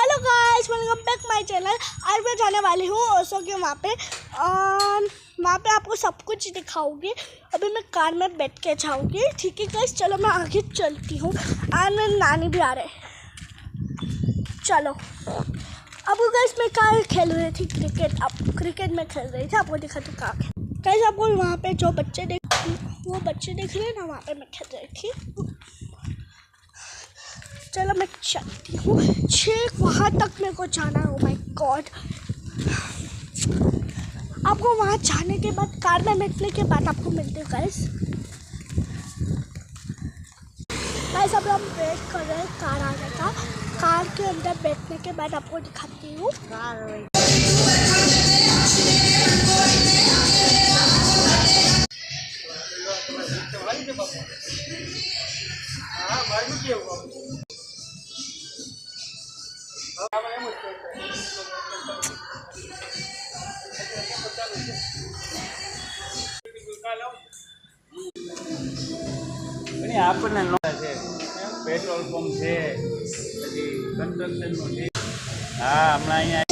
Hello guys, welcome back my channel. आज मैं जाने वाली हूँ ओशो के वहाँ पे और वहाँ पे आपको सब कुछ दिखाऊंगी। अभी मैं कार में बैठ के जाऊँगी। ठीक है गाइस, चलो मैं आगे चलती हूँ। आज मेरी नानी भी आ रहे हैं। चलो अब गाइस मैं कार खेल रही थी क्रिकेट। अब क्रिकेट में खेल रही थी, आपको दिखा तो कहाँ गाइस। आपको वहाँ पे जो बच्चे देख रहे हैं ना, वहाँ पे मैं खेल रही थी। चलो मैं चलती हूँ, छेक वहाँ तक मेरे को जाना है। ओ माय गॉड, आपको वहाँ जाने के बाद कार में बैठने के बाद आपको मिलते हैं गाइस। अब हम वेट कर रहे हैं कार आने का। कार के अंदर बैठने के बाद आपको दिखाती हूँ। આપણને પેટ્રોલ પંપ છે, પછી કન્સ્ટ્રક્શનનું છે. હા, હમણાં અહીંયા